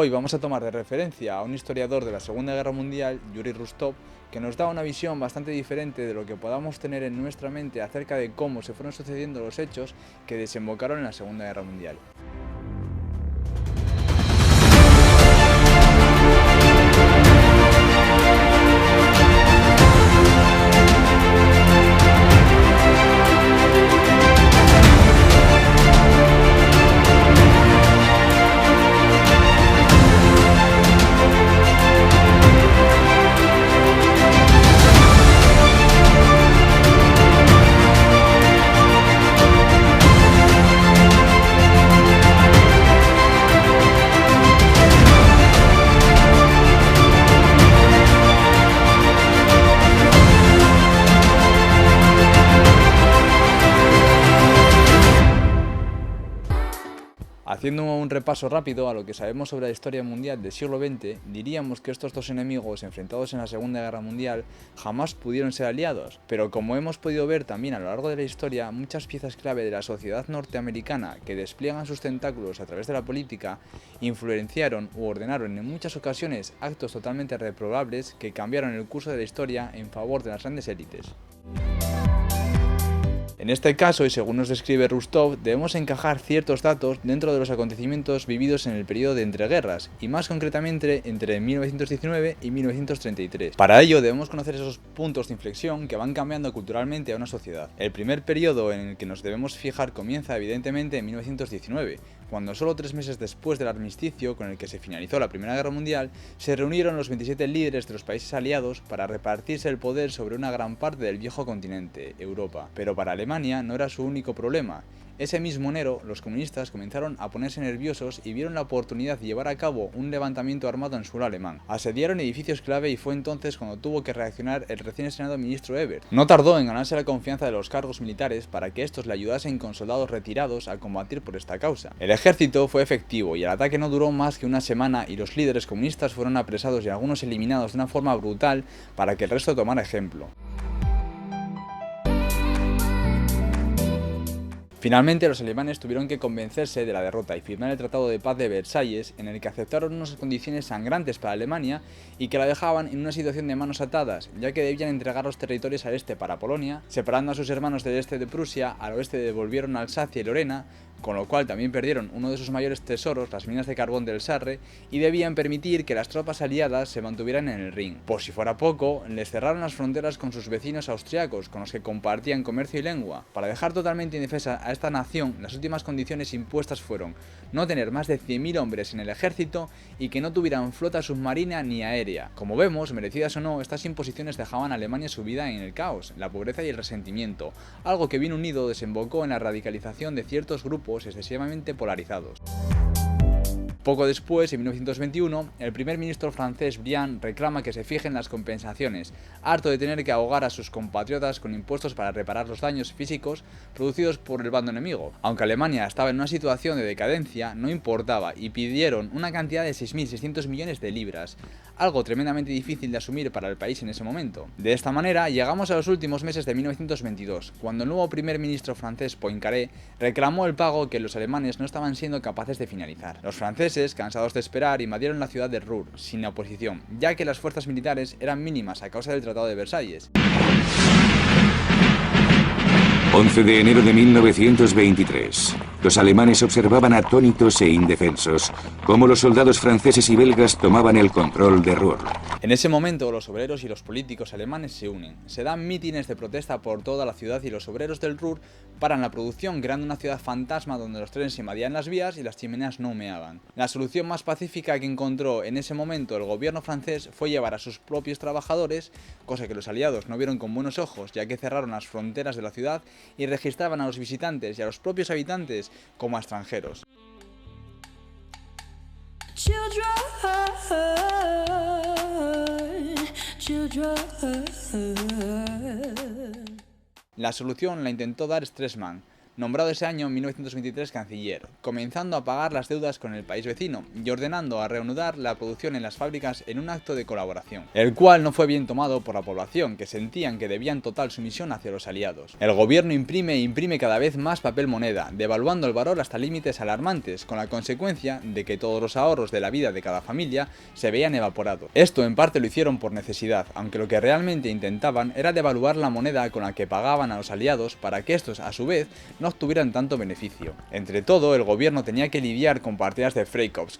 Hoy vamos a tomar de referencia a un historiador de la Segunda Guerra Mundial, Yuri Rustov, que nos da una visión bastante diferente de lo que podamos tener en nuestra mente acerca de cómo se fueron sucediendo los hechos que desembocaron en la Segunda Guerra Mundial. Haciendo un repaso rápido a lo que sabemos sobre la historia mundial del siglo XX, diríamos que estos dos enemigos enfrentados en la Segunda Guerra Mundial jamás pudieron ser aliados, pero como hemos podido ver también a lo largo de la historia, muchas piezas clave de la sociedad norteamericana que despliegan sus tentáculos a través de la política influenciaron u ordenaron en muchas ocasiones actos totalmente reprobables que cambiaron el curso de la historia en favor de las grandes élites. En este caso, y según nos describe Rustov, debemos encajar ciertos datos dentro de los acontecimientos vividos en el periodo de entreguerras, y más concretamente entre 1919 y 1933. Para ello debemos conocer esos puntos de inflexión que van cambiando culturalmente a una sociedad. El primer periodo en el que nos debemos fijar comienza evidentemente en 1919, cuando solo 3 meses después del armisticio con el que se finalizó la Primera Guerra Mundial, se reunieron los 27 líderes de los países aliados para repartirse el poder sobre una gran parte del viejo continente, Europa. Pero para Alemania no era su único problema. Ese mismo enero, los comunistas comenzaron a ponerse nerviosos y vieron la oportunidad de llevar a cabo un levantamiento armado en suelo alemán. Asediaron edificios clave y fue entonces cuando tuvo que reaccionar el recién estrenado ministro Ebert. No tardó en ganarse la confianza de los cargos militares para que estos le ayudasen con soldados retirados a combatir por esta causa. El ejército fue efectivo y el ataque no duró más que una semana y los líderes comunistas fueron apresados y algunos eliminados de una forma brutal para que el resto tomara ejemplo. Finalmente, los alemanes tuvieron que convencerse de la derrota y firmar el Tratado de Paz de Versalles, en el que aceptaron unas condiciones sangrantes para Alemania y que la dejaban en una situación de manos atadas, ya que debían entregar los territorios al este para Polonia, separando a sus hermanos del este de Prusia, al oeste devolvieron Alsacia y Lorena, con lo cual también perdieron uno de sus mayores tesoros, las minas de carbón del Sarre, y debían permitir que las tropas aliadas se mantuvieran en el Rin. Por si fuera poco, les cerraron las fronteras con sus vecinos austriacos, con los que compartían comercio y lengua. Para dejar totalmente indefensa a esta nación, las últimas condiciones impuestas fueron no tener más de 100.000 hombres en el ejército y que no tuvieran flota submarina ni aérea. Como vemos, merecidas o no, estas imposiciones dejaban a Alemania sumida en el caos, la pobreza y el resentimiento, algo que bien unido desembocó en la radicalización de ciertos grupos excesivamente polarizados. Poco después, en 1921, el primer ministro francés Briand reclama que se fijen las compensaciones, harto de tener que ahogar a sus compatriotas con impuestos para reparar los daños físicos producidos por el bando enemigo. Aunque Alemania estaba en una situación de decadencia, no importaba y pidieron una cantidad de 6.600 millones de libras, algo tremendamente difícil de asumir para el país en ese momento. De esta manera, llegamos a los últimos meses de 1922, cuando el nuevo primer ministro francés Poincaré reclamó el pago que los alemanes no estaban siendo capaces de finalizar. Los franceses, cansados de esperar, invadieron la ciudad de Ruhr sin oposición, ya que las fuerzas militares eran mínimas a causa del Tratado de Versalles. 11 de enero de 1923. Los alemanes observaban atónitos e indefensos cómo los soldados franceses y belgas tomaban el control de Ruhr. En ese momento, los obreros y los políticos alemanes se unen. Se dan mítines de protesta por toda la ciudad y los obreros del Ruhr paran la producción, creando una ciudad fantasma donde los trenes invadían las vías y las chimeneas no humeaban. La solución más pacífica que encontró en ese momento el gobierno francés fue llevar a sus propios trabajadores, cosa que los aliados no vieron con buenos ojos, ya que cerraron las fronteras de la ciudad y registraban a los visitantes y a los propios habitantes como a extranjeros. La solución la intentó dar Stresemann, nombrado ese año en 1923 canciller, comenzando a pagar las deudas con el país vecino y ordenando a reanudar la producción en las fábricas en un acto de colaboración, el cual no fue bien tomado por la población, que sentían que debían total sumisión hacia los aliados. El gobierno imprime e imprime cada vez más papel moneda, devaluando el valor hasta límites alarmantes, con la consecuencia de que todos los ahorros de la vida de cada familia se veían evaporados. Esto en parte lo hicieron por necesidad, aunque lo que realmente intentaban era devaluar la moneda con la que pagaban a los aliados para que estos, a su vez, no obtuvieran tanto beneficio. Entre todo, el gobierno tenía que lidiar con partidas de Freikorps,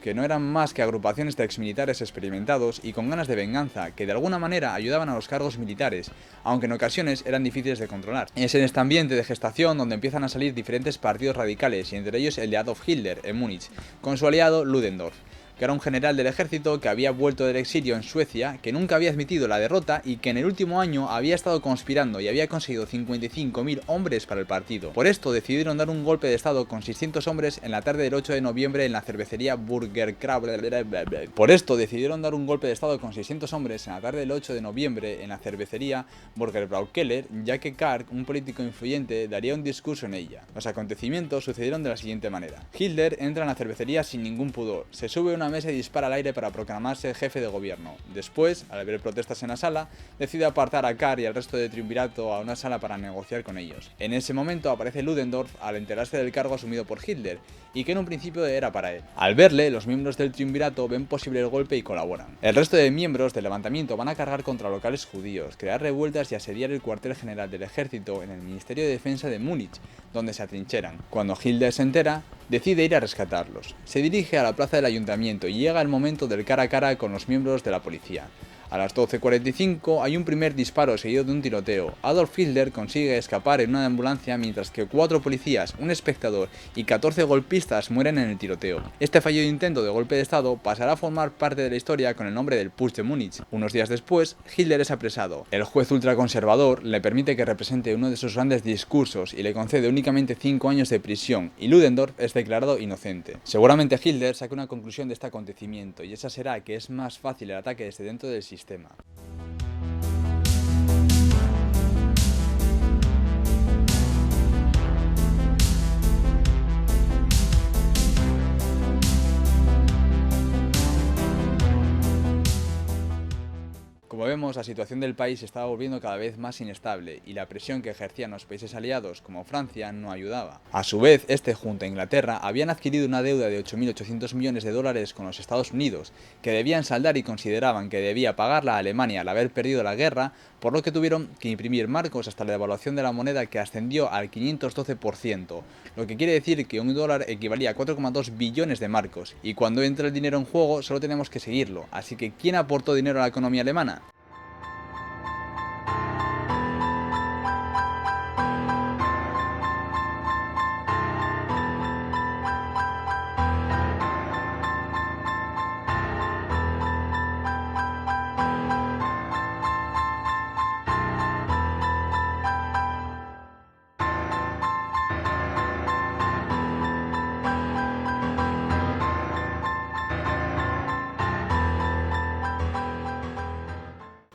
que no eran más que agrupaciones de exmilitares experimentados y con ganas de venganza, que de alguna manera ayudaban a los cargos militares, aunque en ocasiones eran difíciles de controlar. Es en este ambiente de gestación donde empiezan a salir diferentes partidos radicales, y entre ellos el de Adolf Hitler en Múnich, con su aliado Ludendorff, que era un general del ejército que había vuelto del exilio en Suecia, que nunca había admitido la derrota y que en el último año había estado conspirando y había conseguido 55.000 hombres para el partido. Por esto decidieron dar un golpe de estado con 600 hombres en la tarde del 8 de noviembre en la cervecería Burgerbraukeller, ya que Karg, un político influyente, daría un discurso en ella. Los acontecimientos sucedieron de la siguiente manera. Hitler entra en la cervecería sin ningún pudor, se sube a una mesa y dispara al aire para proclamarse jefe de gobierno. Después, al ver protestas en la sala, decide apartar a Karg y al resto del triunvirato a una sala para negociar con ellos. En ese momento aparece Ludendorff al enterarse del cargo asumido por Hitler, y que en un principio era para él. Al verle, los miembros del triunvirato ven posible el golpe y colaboran. El resto de miembros del levantamiento van a cargar contra locales judíos, crear revueltas y asediar el cuartel general del ejército en el Ministerio de Defensa de Múnich, donde se atrincheran. Cuando Hitler se entera, decide ir a rescatarlos. Se dirige a la plaza del ayuntamiento y llega el momento del cara a cara con los miembros de la policía. A las 12:45 hay un primer disparo seguido de un tiroteo. Adolf Hitler consigue escapar en una ambulancia mientras que 4 policías, un espectador y 14 golpistas mueren en el tiroteo. Este fallido intento de golpe de estado pasará a formar parte de la historia con el nombre del Putsch de Múnich. Unos días después, Hitler es apresado. El juez ultraconservador le permite que represente uno de sus grandes discursos y le concede únicamente 5 años de prisión, y Ludendorff es declarado inocente. Seguramente Hitler saque una conclusión de este acontecimiento, y esa será que es más fácil el ataque desde dentro del sistema. Como vemos, la situación del país se estaba volviendo cada vez más inestable y la presión que ejercían los países aliados, como Francia, no ayudaba. A su vez, junto a Inglaterra, habían adquirido una deuda de 8.800 millones de dólares con los Estados Unidos, que debían saldar y consideraban que debía pagarla a Alemania al haber perdido la guerra, por lo que tuvieron que imprimir marcos hasta la devaluación de la moneda, que ascendió al 512%, lo que quiere decir que un dólar equivalía a 4,2 billones de marcos, y cuando entra el dinero en juego solo tenemos que seguirlo. Así que, ¿quién aportó dinero a la economía alemana?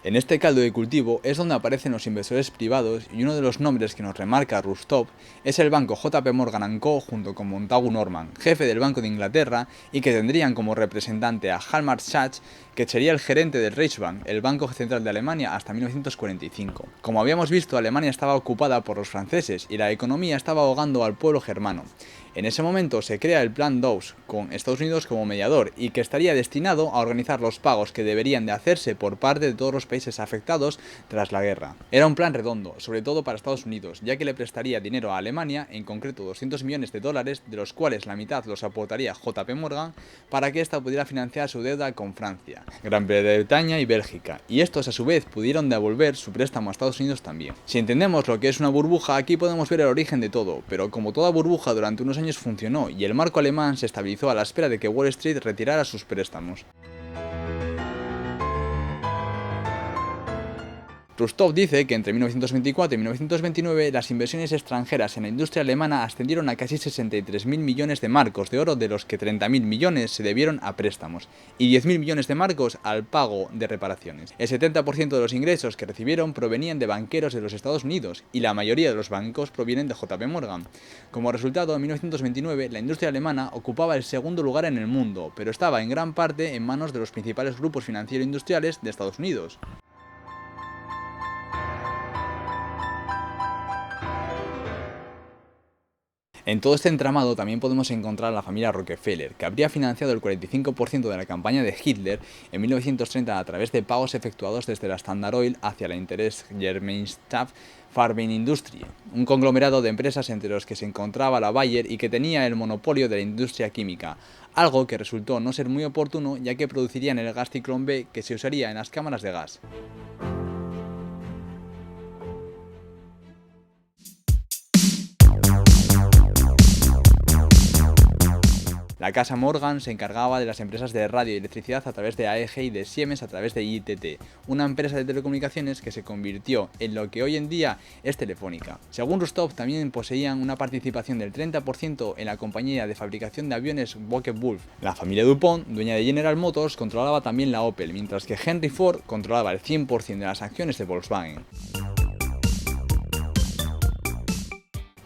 En este caldo de cultivo es donde aparecen los inversores privados, y uno de los nombres que nos remarca Rustov es el banco JP Morgan & Co. junto con Montagu Norman, jefe del Banco de Inglaterra, y que tendrían como representante a Hjalmar Schacht, que sería el gerente del Reichsbank, el Banco Central de Alemania, hasta 1945. Como habíamos visto, Alemania estaba ocupada por los franceses y la economía estaba ahogando al pueblo germano. En ese momento se crea el Plan Dawes, con Estados Unidos como mediador, y que estaría destinado a organizar los pagos que deberían de hacerse por parte de todos los países afectados tras la guerra. Era un plan redondo, sobre todo para Estados Unidos, ya que le prestaría dinero a Alemania, en concreto 200 millones de dólares, de los cuales la mitad los aportaría JP Morgan, para que ésta pudiera financiar su deuda con Francia, Gran Bretaña y Bélgica, y estos a su vez pudieron devolver su préstamo a Estados Unidos también. Si entendemos lo que es una burbuja, aquí podemos ver el origen de todo, pero como toda burbuja durante unos años funcionó y el marco alemán se estabilizó a la espera de que Wall Street retirara sus préstamos. Rustov dice que entre 1924 y 1929 las inversiones extranjeras en la industria alemana ascendieron a casi 63.000 millones de marcos de oro, de los que 30.000 millones se debieron a préstamos y 10.000 millones de marcos al pago de reparaciones. El 70% de los ingresos que recibieron provenían de banqueros de los Estados Unidos y la mayoría de los bancos provienen de JP Morgan. Como resultado, en 1929 la industria alemana ocupaba el segundo lugar en el mundo, pero estaba en gran parte en manos de los principales grupos financiero-industriales de Estados Unidos. En todo este entramado también podemos encontrar a la familia Rockefeller, que habría financiado el 45% de la campaña de Hitler en 1930 a través de pagos efectuados desde la Standard Oil hacia la Interesgemeinschaft Farbenindustrie, un conglomerado de empresas entre los que se encontraba la Bayer y que tenía el monopolio de la industria química, algo que resultó no ser muy oportuno ya que producirían el gas Ciclón B que se usaría en las cámaras de gas. La casa Morgan se encargaba de las empresas de radio y electricidad a través de AEG y de Siemens a través de ITT, una empresa de telecomunicaciones que se convirtió en lo que hoy en día es Telefónica. Según Rustov, también poseían una participación del 30% en la compañía de fabricación de aviones Focke-Wulf. La familia DuPont, dueña de General Motors, controlaba también la Opel, mientras que Henry Ford controlaba el 100% de las acciones de Volkswagen.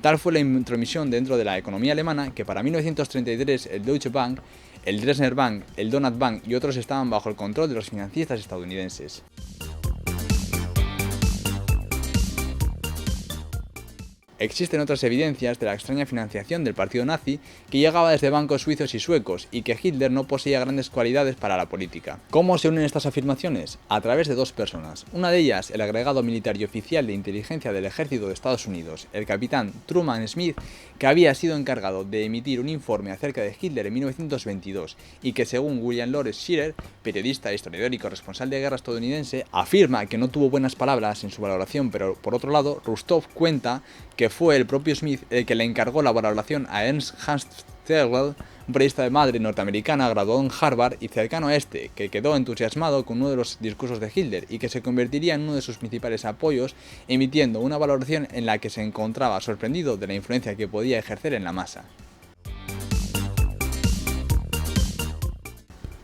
Tal fue la intromisión dentro de la economía alemana que para 1933 el Deutsche Bank, el Dresdner Bank, el Donau Bank y otros estaban bajo el control de los financistas estadounidenses. Existen otras evidencias de la extraña financiación del partido nazi que llegaba desde bancos suizos y suecos y que Hitler no poseía grandes cualidades para la política. ¿Cómo se unen estas afirmaciones? A través de dos personas. Una de ellas, el agregado militar y oficial de inteligencia del ejército de Estados Unidos, el capitán Truman Smith, que había sido encargado de emitir un informe acerca de Hitler en 1922 y que según William Lawrence Scherer, periodista, historiador y corresponsal de guerra estadounidense, afirma que no tuvo buenas palabras en su valoración, pero por otro lado, Rustov cuenta que fue el propio Smith el que le encargó la valoración a Ernst Hans Thälgel, un periodista de madre norteamericana graduado en Harvard y cercano a este, que quedó entusiasmado con uno de los discursos de Hitler y que se convertiría en uno de sus principales apoyos, emitiendo una valoración en la que se encontraba sorprendido de la influencia que podía ejercer en la masa.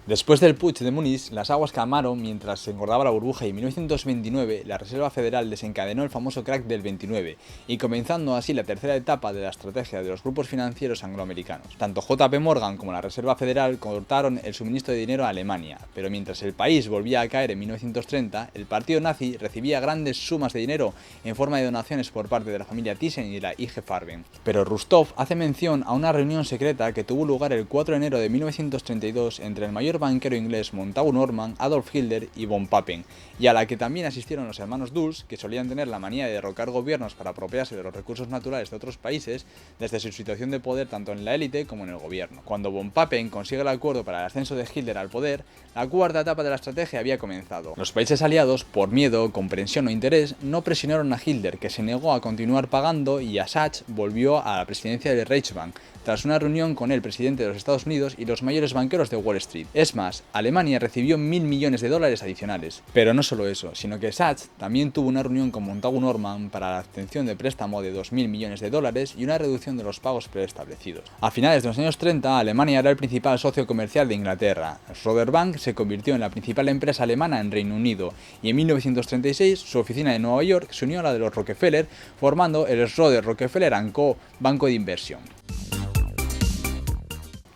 Después del putsch de Múnich, las aguas calmaron mientras se engordaba la burbuja y en 1929 la Reserva Federal desencadenó el famoso crack del 29 y comenzando así la tercera etapa de la estrategia de los grupos financieros angloamericanos. Tanto JP Morgan como la Reserva Federal cortaron el suministro de dinero a Alemania, pero mientras el país volvía a caer en 1930, el partido nazi recibía grandes sumas de dinero en forma de donaciones por parte de la familia Thyssen y de la IG Farben. Pero Rustov hace mención a una reunión secreta que tuvo lugar el 4 de enero de 1932 entre el mayor banquero inglés Montagu Norman, Adolf Hitler y von Papen, y a la que también asistieron los hermanos Dulles, que solían tener la manía de derrocar gobiernos para apropiarse de los recursos naturales de otros países desde su situación de poder tanto en la élite como en el gobierno. Cuando von Papen consigue el acuerdo para el ascenso de Hitler al poder, la cuarta etapa de la estrategia había comenzado. Los países aliados, por miedo, comprensión o interés, no presionaron a Hitler, que se negó a continuar pagando, y Assad volvió a la presidencia del Reichsbank, tras una reunión con el presidente de los Estados Unidos y los mayores banqueros de Wall Street. Es más, Alemania recibió 1.000 millones de dólares adicionales. Pero no solo eso, sino que Assad también tuvo una reunión con Montagu Norman para la obtención de préstamo de 2.000 millones de dólares y una reducción de los pagos preestablecidos. A finales de los años 30, Alemania era el principal socio comercial de Inglaterra. Schroeder Bank se convirtió en la principal empresa alemana en Reino Unido y en 1936 su oficina de Nueva York se unió a la de los Rockefeller, formando el Schroeder Rockefeller & Co. Banco de Inversión.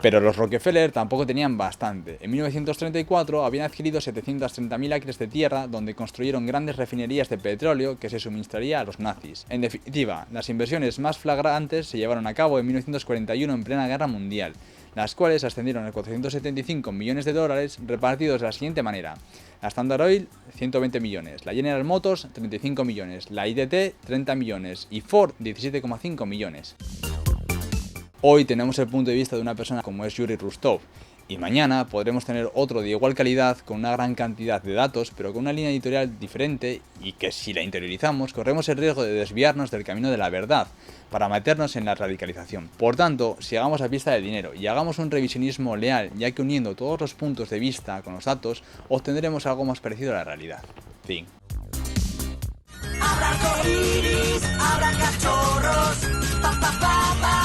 Pero los Rockefeller tampoco tenían bastante. En 1934 habían adquirido 730.000 acres de tierra donde construyeron grandes refinerías de petróleo que se suministraría a los nazis. En definitiva, las inversiones más flagrantes se llevaron a cabo en 1941 en plena guerra mundial, las cuales ascendieron a 475 millones de dólares repartidos de la siguiente manera: la Standard Oil 120 millones, la General Motors 35 millones, la ITT 30 millones y Ford 17,5 millones. Hoy tenemos el punto de vista de una persona como es Yuri Rustov, y mañana podremos tener otro de igual calidad, con una gran cantidad de datos, pero con una línea editorial diferente y que si la interiorizamos corremos el riesgo de desviarnos del camino de la verdad para meternos en la radicalización. Por tanto, sigamos a pista del dinero y hagamos un revisionismo leal, ya que uniendo todos los puntos de vista con los datos obtendremos algo más parecido a la realidad. Fin. Habrá arcoíris, habrá cachorros, pa pa pa pa.